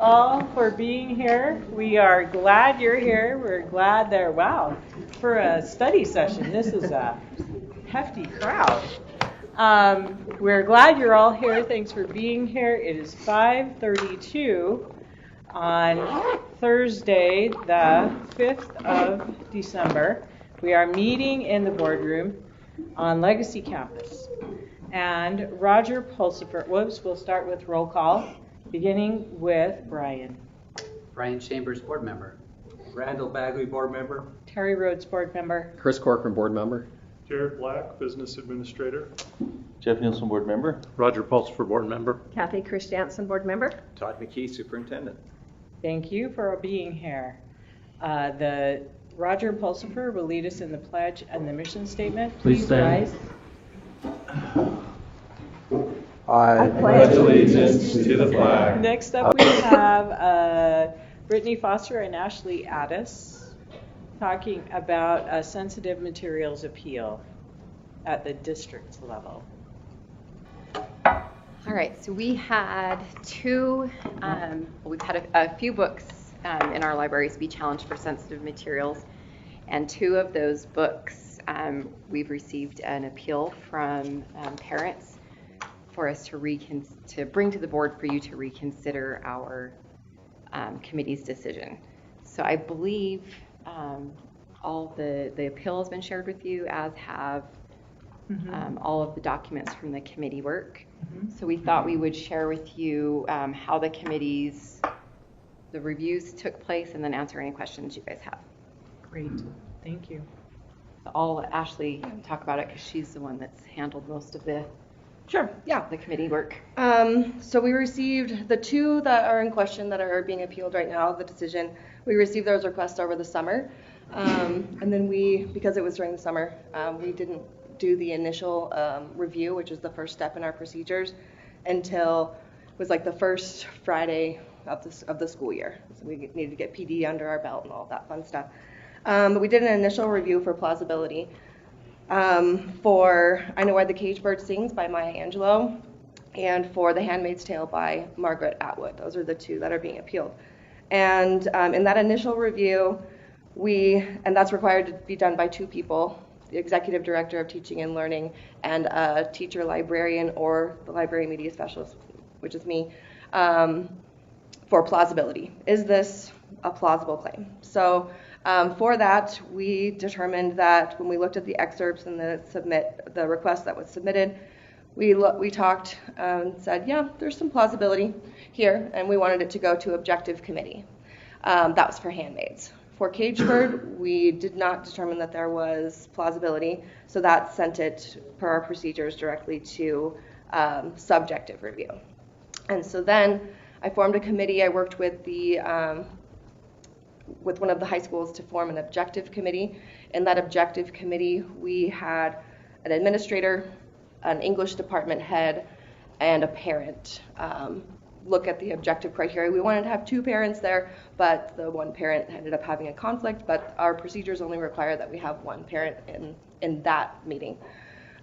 all for being here. We are glad you're here. We're glad wow, for a study session, this is a hefty crowd. We're glad you're all here. Thanks for being here. It is 5:32 on Thursday, the 5th of December. We are meeting in the boardroom on Legacy Campus. And Roger Pulsifer, we'll start with roll call, beginning with Brian. Brian Chambers, board member. Randall Bagley, board member. Terry Rhodes, board member. Chris Corcoran, board member. Jared Black, business administrator. Jeff Nielsen, board member. Roger Pulsifer, board member. Kathy Christiansen, board member. Todd McKee, superintendent. Thank you for being here. The Roger Pulsifer will lead us in the pledge and the mission statement. Please rise. I pledge allegiance to the flag. Next up we have Brittany Foster and Ashley Addis talking about a sensitive materials appeal at the district level. All right, so we had we've had a few books in our libraries be challenged for sensitive materials, and two of those books we've received an appeal from parents for us to bring to the board for you to reconsider our committee's decision. So I believe all the appeal has been shared with you, as have all of the documents from the committee work. So we thought we would share with you how the reviews took place, and then answer any questions you guys have. Great, thank you. So I'll let Ashley talk about it, because she's the one that's handled most of the committee work. So we received the two that are in question that are being appealed right now, the decision. We received those requests over the summer. And then because it was during the summer, we didn't do the initial review, which is the first step in our procedures, until it was like the first Friday of the school year. So we needed to get PD under our belt and all that fun stuff. But we did an initial review for plausibility. For I Know Why the Caged Bird Sings by Maya Angelou, and for The Handmaid's Tale by Margaret Atwood. Those are the two that are being appealed. And in that initial review, and that's required to be done by two people, the executive director of teaching and learning and a teacher librarian or the library media specialist, which is me, for plausibility. Is this a plausible claim? So for that, we determined that when we looked at the excerpts and the request that was submitted, we talked and said, yeah, there's some plausibility here, and we wanted it to go to objective committee. That was for Handmaids. For Caged Bird, we did not determine that there was plausibility, so that sent it, per our procedures, directly to subjective review. And so then I formed a committee. I worked with with one of the high schools to form an objective committee. In that objective committee, we had an administrator, an English department head, and a parent look at the objective criteria. We wanted to have two parents there, but the one parent ended up having a conflict, but our procedures only require that we have one parent in that meeting.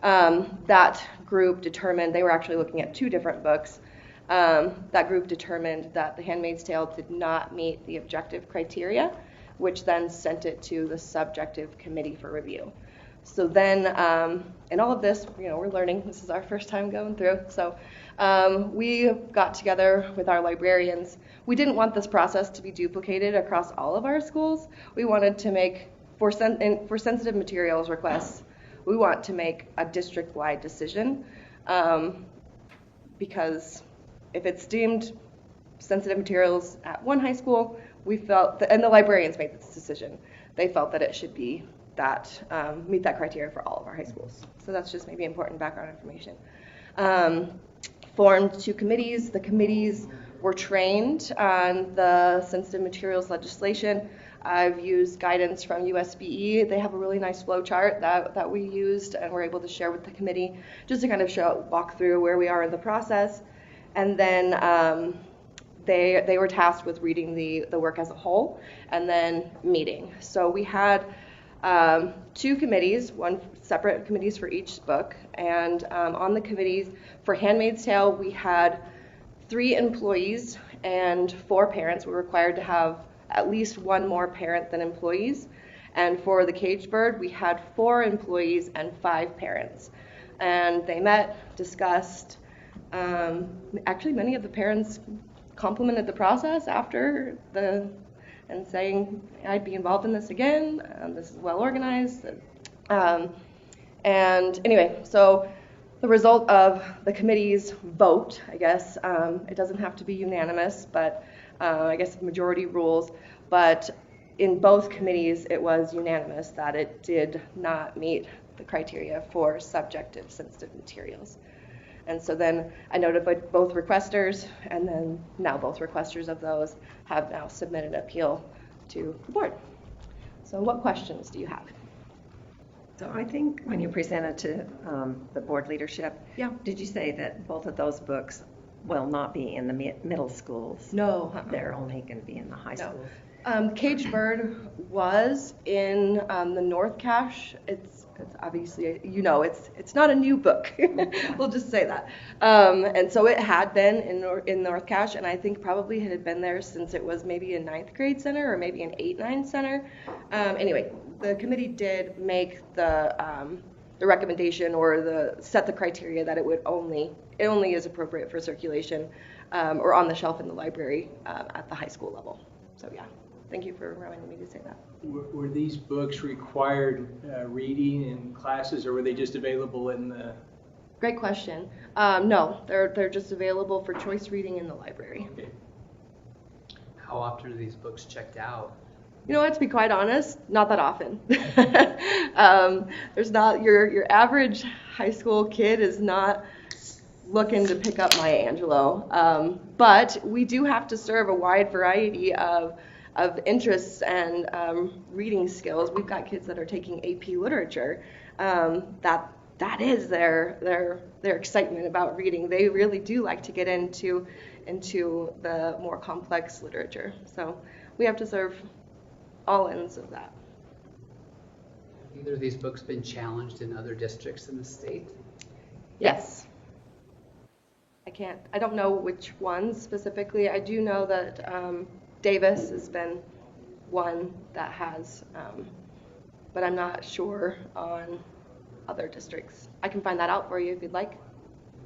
That group determined, they were actually looking at two different books. That group determined that The Handmaid's Tale did not meet the objective criteria, which then sent it to the subjective committee for review. So then, in all of this, we're learning. This is our first time going through. So we got together with our librarians. We didn't want this process to be duplicated across all of our schools. We wanted to make, for sensitive materials requests, we want to make a district-wide decision, because if it's deemed sensitive materials at one high school, we felt that, and the librarians made this decision, they felt that it should be meet that criteria for all of our high schools. So that's just maybe important background information. Formed two committees. The committees were trained on the sensitive materials legislation. I've used guidance from USBE. They have a really nice flow chart that we used and were able to share with the committee, just to kind of walk through where we are in the process. And then they were tasked with reading the work as a whole and then meeting. So we had two committees, one separate committees for each book, and on the committees for Handmaid's Tale we had 3 employees and 4 parents. We're required to have at least 1 more parent than employees. And for the Caged Bird, we had 4 employees and 5 parents. And they met, discussed. Actually, many of the parents complimented the process after and saying, I'd be involved in this again. This is well organized. And anyway, so the result of the committee's vote, I guess, it doesn't have to be unanimous, but I guess majority rules, but in both committees it was unanimous that it did not meet the criteria for subjective sensitive materials. And so then I notified both requesters, and then now both requesters of those have now submitted an appeal to the board. So what questions do you have? So I think when you presented to the board leadership, Yeah. did you say that both of those books will not be in the middle schools? No. They're only going to be in the high schools? Caged Bird was in the North Cache. It's obviously, it's not a new book. We'll just say that. And so it had been in North Cache, and I think probably it had been there since it was maybe a 9th grade center or maybe an 8-9 center. Anyway, the committee did make the recommendation or set the criteria that it only is appropriate for circulation or on the shelf in the library at the high school level. So yeah. Thank you for reminding me to say that. Were these books required reading in classes, or were they just available in the? Great question. No, they're just available for choice reading in the library. Okay. How often are these books checked out? You know what, to be quite honest, not that often. There's not your average high school kid is not looking to pick up my Angelou, but we do have to serve a wide variety of interests and reading skills. We've got kids that are taking AP literature. That is their excitement about reading. They really do like to get into the more complex literature. So we have to serve all ends of that. Have either of these books been challenged in other districts in the state? Yes. I don't know which ones specifically. I do know that Davis has been one that has, but I'm not sure on other districts. I can find that out for you if you'd like.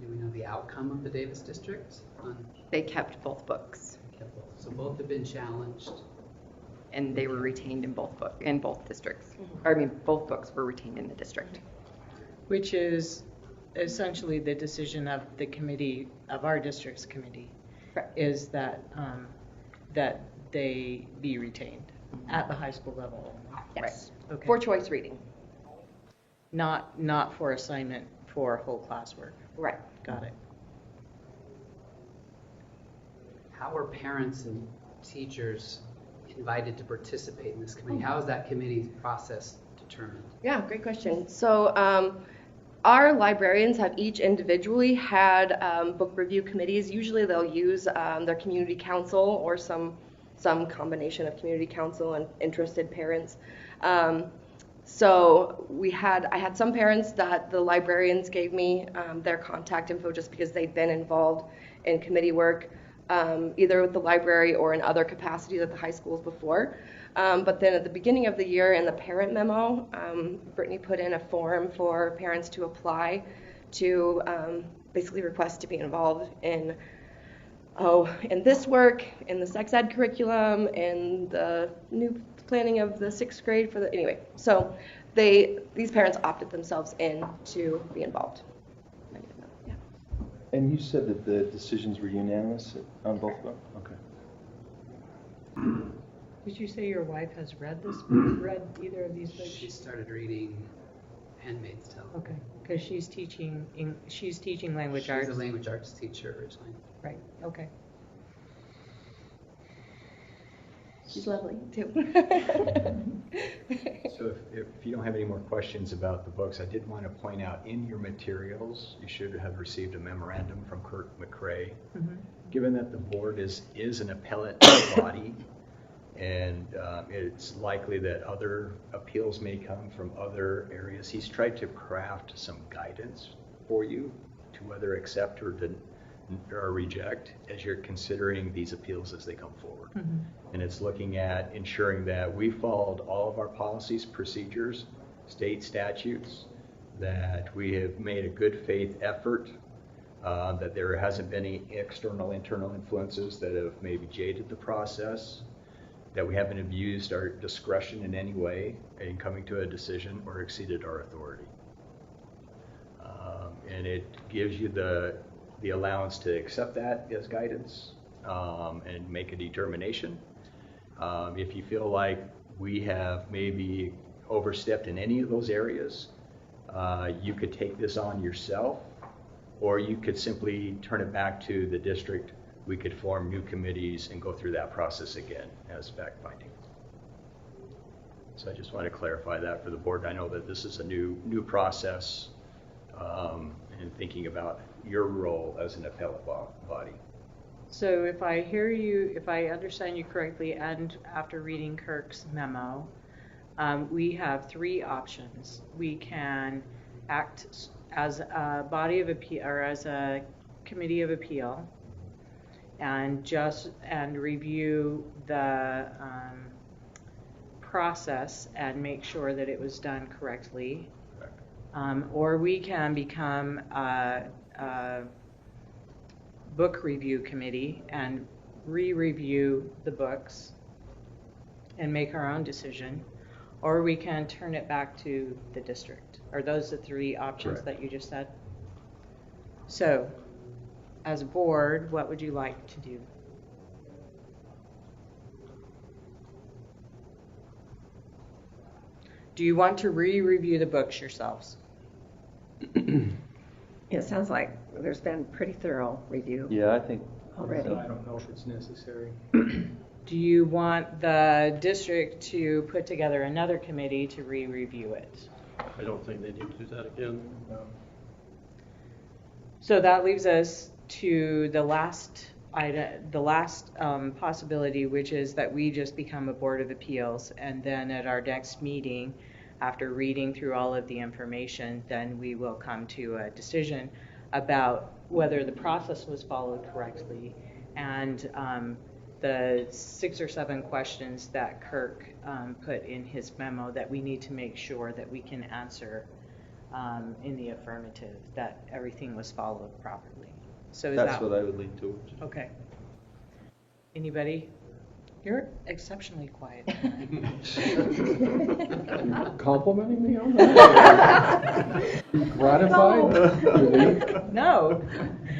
Do we know the outcome of the Davis district? They kept both books, So both have been challenged. and they were retained in both districts. Or, I mean, both books were retained in the district. Which is essentially the decision of the committee, of our district's committee, Correct. is that that they be retained at the high school level. Yes. Right. Okay. For choice reading. Not for assignment for whole classwork. Right. Got it. How are parents and teachers invited to participate in this committee? How is that committee's process determined? Yeah, great question. So our librarians have each individually had book review committees. Usually they'll use their community council or some combination of community council and interested parents. So I had some parents that the librarians gave me their contact info just because they'd been involved in committee work, either with the library or in other capacities at the high schools before. But then at the beginning of the year in the parent memo, Brittany put in a form for parents to apply to basically request to be involved in this work, in the sex ed curriculum, in the new planning of the 6th grade anyway. So these parents opted themselves in to be involved. Yeah. And you said that the decisions were unanimous on both of them? Okay. Did you say your wife has read either of these books? She started reading Handmaid's Tale. Okay, because she's teaching language arts. She's a language arts teacher originally. Right. Okay. She's lovely too. So if you don't have any more questions about the books, I did want to point out in your materials, you should have received a memorandum from Kurt McCrae. Mm-hmm. Given that the board is an appellate body, and it's likely that other appeals may come from other areas, he's tried to craft some guidance for you to whether accept or or reject as you're considering these appeals as they come forward. Mhm. And it's looking at ensuring that we followed all of our policies, procedures, state statutes, that we have made a good faith effort, that there hasn't been any external, internal influences that have maybe jaded the process, that we haven't abused our discretion in any way in coming to a decision or exceeded our authority. And it gives you the allowance to accept that as guidance and make a determination. If you feel like we have maybe overstepped in any of those areas, you could take this on yourself, or you could simply turn it back to the district. We could form new committees and go through that process again as fact-finding. So I just want to clarify that for the board. I know that this is a new process, and thinking about your role as an appellate body. So if I hear you, if I understand you correctly, and after reading Kirk's memo, we have three options. We can act as a body of appeal or as a committee of appeal and review the process and make sure that it was done correctly. Or we can become a book review committee and re-review the books and make our own decision. Or we can turn it back to the district. Are those the three options Correct. that you just said? So, as a board, what would you like to do? Do you want to re-review the books yourselves? It sounds like there's been pretty thorough review Yeah, I think. already. I don't know if it's necessary. Do you want the district to put together another committee to re-review it? I don't think they need to do that again. So that leaves us to the last item, the last possibility, which is that we just become a board of appeals, and then at our next meeting, after reading through all of the information, then we will come to a decision about whether the process was followed correctly, and the 6 or 7 questions that Kirk put in his memo that we need to make sure that we can answer in the affirmative, that everything was followed properly. So is That's that what I would lean towards. okay? Anybody? You're exceptionally quiet. Complimenting me on that? Gratified? No.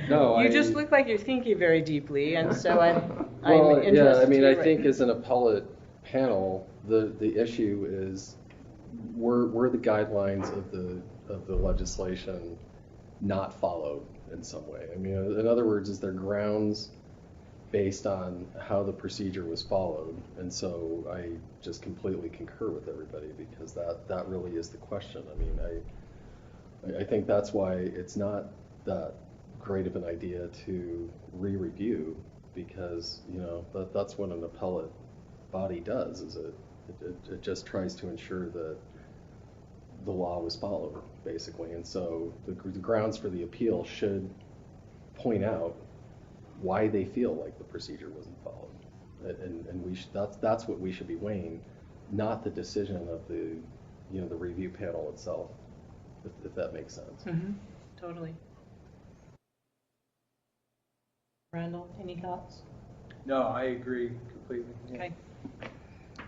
No, You just look like you're thinking very deeply, and so I'm interested. yeah, I mean, to I hear think what- as an appellate panel, the issue is were the guidelines of the legislation not followed in some way? I mean, in other words, is there grounds based on how the procedure was followed? And so I just completely concur with everybody, because that really is the question. I mean, I think that's why it's not that great of an idea to re-review, because that's what an appellate body does, is it just tries to ensure that the law was followed, basically. And so the grounds for the appeal should point out why they feel like the procedure wasn't followed, and that's what we should be weighing, not the decision of the the review panel itself, if that makes sense. Mm-hmm. Totally. Randall, any thoughts? No, I agree completely. Yeah. Okay.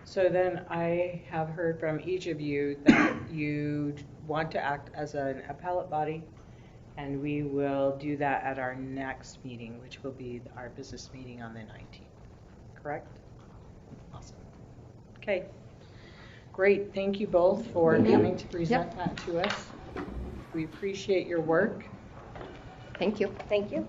So then I have heard from each of you that you want to act as an appellate body, and we will do that at our next meeting, which will be our business meeting on the 19th. Correct? Awesome. Okay. Great. Thank you both for coming to present that to us. We appreciate your work. Thank you. Thank you.